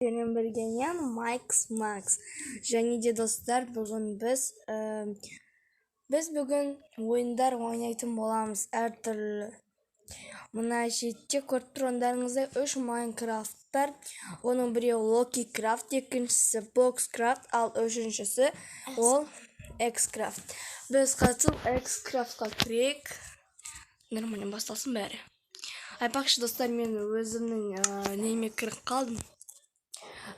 Менен бергенен Max. Және де достар, бүгін біз бүгін ойындар ойнайтын боламыз әртүрлі. Мына шетте көріп тұрғандарыңыздай 3 Майнкрафттар. Оның біреуі Локи Крафт, екіншісі Бокскрафт, ал үшіншісі ол Экскрафт. Біз қатысып Экскрафтқа кірейік. Нормально басталсын бәрі. Айтпақшы достар, мен өзімнің неме кіріп қалдым.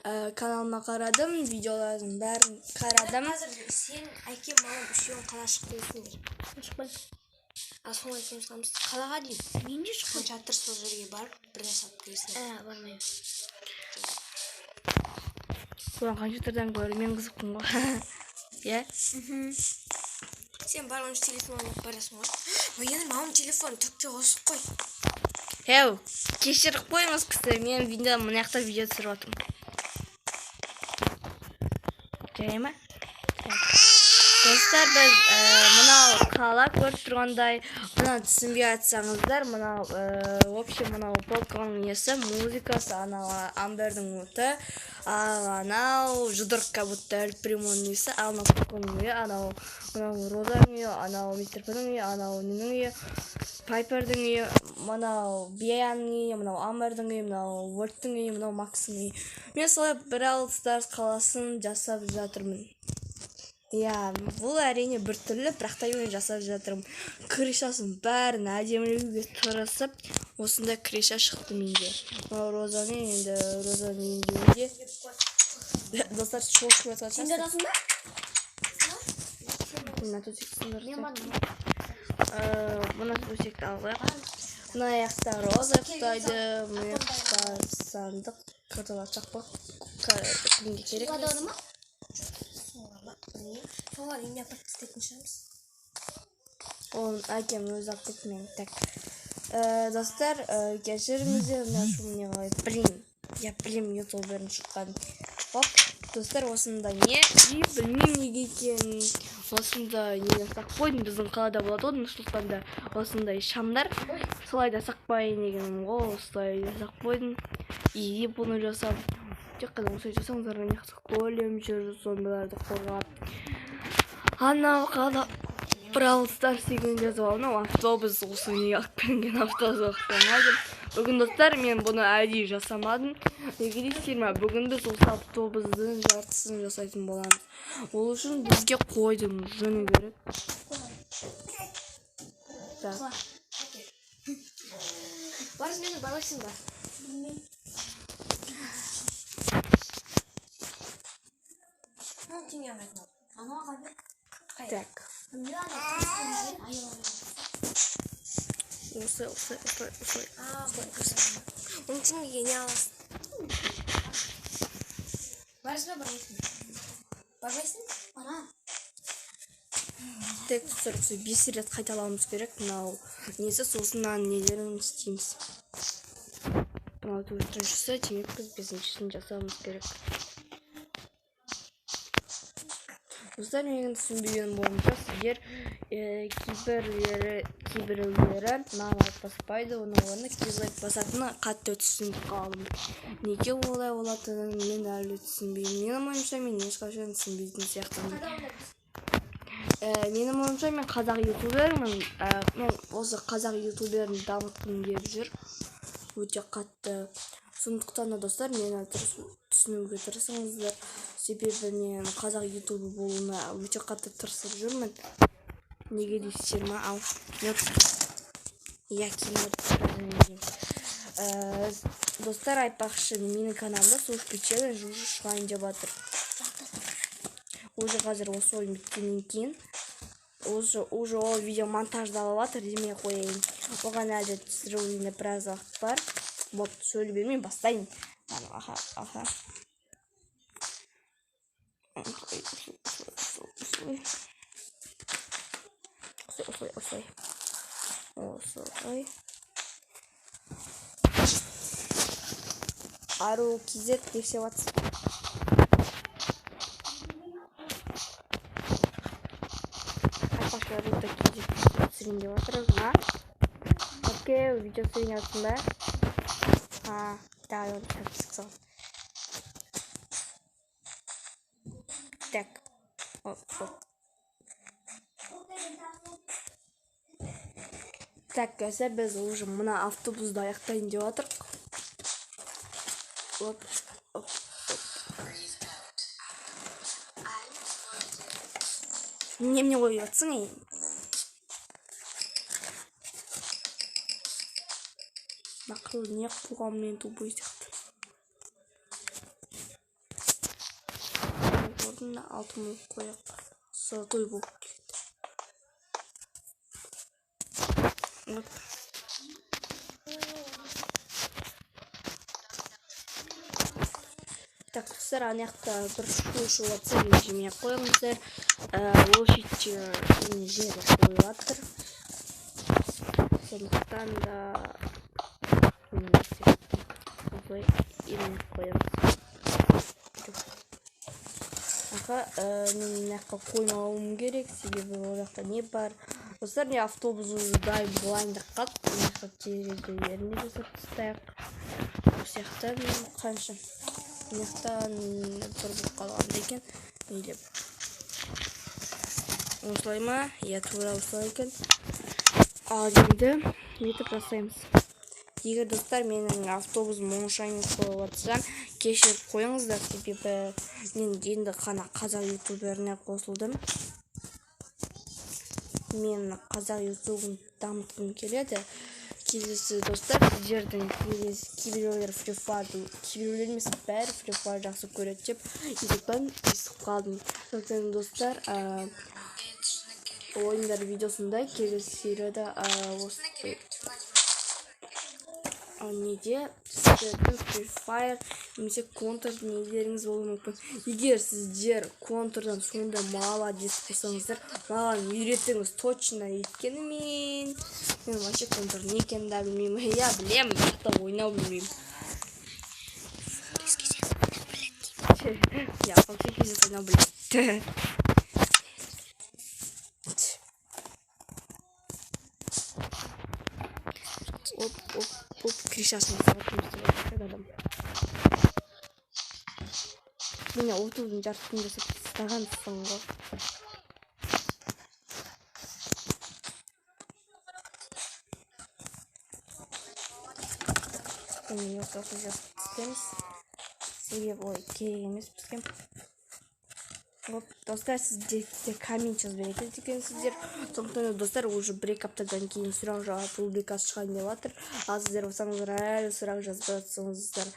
Каналыма қарадым, видеолардың бәрін қарадым. Сен әкем маған үшеуін қала шықпайсың дер. Шықпайсың. Сол әкем шығамыз. Қалаға дейін. Мен де шықпай жатыр, сол жерге барып, бір нәрсе алып келесің. Бармаймын. Соған компьютерден көріп, мен қызықпын ғой. Иә? Сен бар, оның телефон ойнап барасың ғой. Енді мамам телефон түкте қосып қой. Кешіріп қойыңыз кісі, мен мына жақта видео түсіріп отырмын. Жарай ма? Достар, біз мынау қала көріп тұрғандай, мынау түсінбей айтсаңыздар, мынау полканың несі, музыкасы, анау Амбердің оты, анау жұдырыққа бұтты Эльпримон несі, анау полканың үйі, анау Розаның үйі, анау Мистер П'нің үйі, анау ненің үйі, Пайпердің үйі, мынау Бияның үйі, мынау Амбердің үйі, мынау Уордтың үйі, мынау Макстың үйі. Мен солай Brawl Stars қаласын жасап жатырмын. Иә, бұл әрине бір түрлі, бірақ та мен жасап жатырмын. Кришасын бәрін әдемілеуге тырысып, осындай криша шықты менде. Розаның енді үйінде. Достар, шошып жатыр. Сен де расың ба? Мына төсектің Мына төсекті алғайық. Мына аяқта Роза ұйықтайды, мына аяқта сандық қыртылатсақ па? Кімге керек? Солар үйіне апарып істейтін шығармыз. Оның әкем өзі алып кетті мен. Достар, кешіріңіздер, мына шумне қалай білем ютуберін шыққан. Достар, осында не? Білмеймін неге екенін. Осында не жасақ қойдым, біздің қалада болады ғой, Нұр-Сұлтанда осындай шамдар. Солай да сақпайын дегенім ғой, осылай жасақ қойдым. И бұны жасап, тек қана осылай жасаңыздар, не қызық көлем жүр, зомбиларды қорғап. Анау қала Brawl Stars деген жазып алып, автобус осы не алып келген автобус оқытамадым. Бүгін достар, мен бұны әдейі жасамадым. Неге дейсіздер ме? Бүгін біз осы автобустың жартысын жасайтын боламыз. Ол үшін бізге қойдың жөні керек. Барыз мені байлайсың ба? Теңге алмайтын. Анауға қалды. Так. Осылай. Оның теңгеге не аласың? Барыз ба бармайсың? Бармайсың? Бара. Тек 5 рет қайталауымыз керек. Мынау несі соғысынан нелерін істейміз. Мынау 4-шісі, демек біз 5-шісін жасауымыз керек. Достар, менің түсінбеген бойынша сіздер кейбіреулері нағылып баспайды, оның орнына кейбіреулер басатыны қатты түсініп қалдым. Неге олай олатынын мен әлі түсінбеймін. Менің ойымша мен ешқашан түсінбейтін сияқтымын. Менің ойымша мен қазақ ютубермін. Мен осы қазақ ютуберін дамытқым келіп жүр. Өте қатты. Сондықтан да достар, мені түсінуге тырысыңыздар. Себебі мен қазақ ютубы болуына өте қатты тырысып жүрмін. Неге дейсіздер ме? Ал, достар, айтпақшы, менің каналымда Сош Печелі жужу шығайын деп жатыр. Уже қазір осы ойын біткеннен кейін уже ол видео монтаждалып жатыр демей қояйын. Оған әлі түсіруіне біраз уақыт бар. Вот, сөйлей бермей бастайын. Осылай. Ару кезет десе батсы. Айтпақшы аруда кезет түсірейін деп отырыз ма? Окей, видео түсірейін жатсың ба? Да, он сейчас сказал. Так. Оп. Так, қазір біз уже мына автобусты аяқтайын деп жатырмық. Оп. Немене қойып жатсың, ей? Нақыл не қылған мен тубой сияқты. Орнына 6000 қояқ. Золотой болып келді. Так, сыр анаяқта бір шушы жатса режиме қойыңыздар. Лошадь жері қойып жатыр. Сондықтан да осылай емен қоямыз. Мен мынаққа қоймауым керек, себебі ол жақта не бар. Достар, не автобус уже дайын болайын деп қалды. Мынаққа терезелерін де жасап тастайық. Осы жақтан қанша? Мынақтан бір болып қалғанда екен. Нейлеп? Осылай ма? Иә, тура осылай екен. Ал енді етіп жасаймыз. Егер достар менің автобусым оңшайын қойып жатса, кешіріп қойыңыздар, себебі мен енді қана қазақ ютуберіне қосылдым. Мен қазақ ютубын дамытқым келеді. Келесі достар, сіздердің кейбіреулер Free Fire, кейбіреулер емес, бәрі Free Fire жақсы көреді деп ютубтан естіп қалдым. Сондықтан достар, ойындар видеосында келесі серияда осы неде сіздердің Free Fire немесе контр нелеріңіз болуы мүмкін. Егер сіздер контрдан сонда молодец болсаңыздар, маған үйретіңіз точно. Өйткені мен вообще контр не екенін да білмеймін. Я білемін, бірақ ойнау білмеймін. Я вообще кезет ойнау білемін. Оп, кричасын сағатымызды адам. Мені отудың жартысын жасап тастағансың ғой. Мені ортасы жасап тастаймыз. Себебі ой керек емес бізге. Достар, сіздер коммент жазып береді екенсіздер. Сондықтан достар, уже бір-екі аптадан кейін сұрақ жауап рубрикасы шығайын деп жатыр. Ал сіздер болсаңыздар әлі сұрақ жазып жатсаңыздар,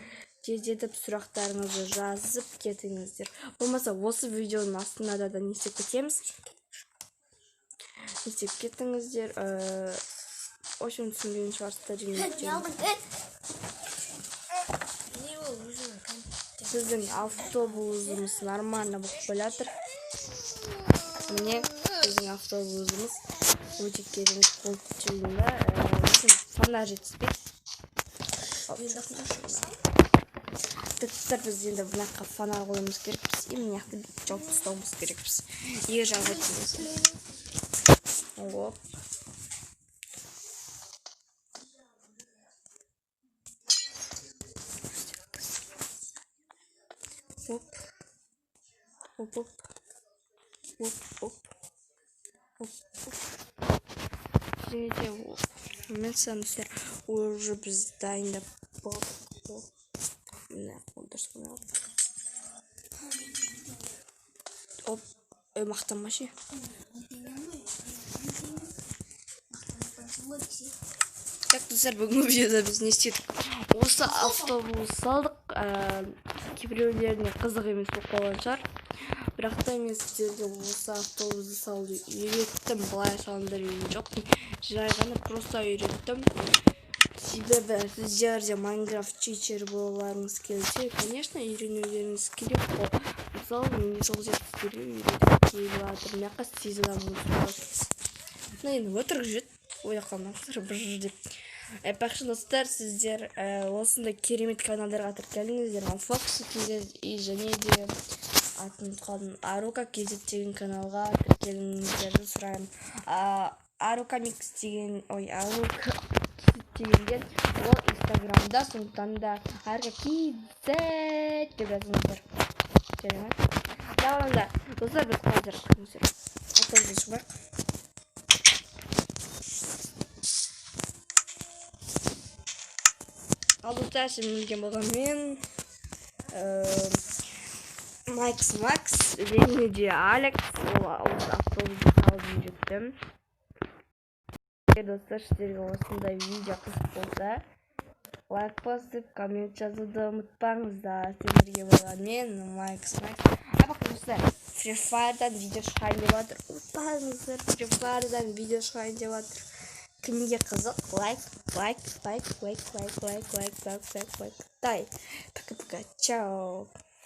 тездетіп сұрақтарыңызды жазып кетіңіздер. Болмаса осы видеоның астына да не істеп кетеміз. Не істеп кетіңіздер. Очень түсінген шығарсыздар. Біздің автобусымыз нормально болып келатыр. Міне біздің автобусымыз өте керемет болып жүргенде фонарь жетіспейді. Достар, біз енді мынаққа фонарь қоюымыз керекпіз. Мына жақты жауып тастауымыз керекпіз. Егер жағдай етсеңіз. Оп. Мен сәмістер уже біз дайындап болдық. Міне қолдырсын алып. Оп, мақтанма ше. Так, достар, бүгінгі видеода біз не істедік? Осы автобус салдық. Кейбіреулеріне қызық емес болып қалған шығар. Бірақ та мен сіздерге осы автобусты салуды үйреттім. Былай салындар үйрен жоқпын. Жай ғана просто үйреттім. Себебі сіздер де Майнкрафт читер болуларыңыз келсе, конечно, үйренулеріңіз керек қой. Мысалы, мен сол жетістіктерге үйретіп келіп жатыр. Мына сезіп адамыз. Енді өтірік жүреді. Ойақанасыздар бір жүрдеп. Пақшы достар, сіздер осындай керемет каналдарға тіркеліңіздер. Фокс и және де атын ұтқалдым. Арука кезет деген каналға тіркеліңіздерді сұраймын. Арука микс деген, Арука дегенде ол инстаграмда, сондықтан да Арука кезет деп жазыңыздар. Давай, достар біз қазір атады шығайық. Ал достар, білген болған мен Макс және де Алекс автобусты қалдым жеттім. Достар, сіздерге осындай видео қызық болса, лайк басып, коммент жазуды ұмытпаңыздар. Сіздерге болған мен Макс. А бақы достар, Free Fire'дан видео шығайын деп жатыр. Ұмытпаңыздар, Free Fire'дан видео шығайын деп жатыр. Кімге қызық, лайк. Дай. Пока-пока, чао.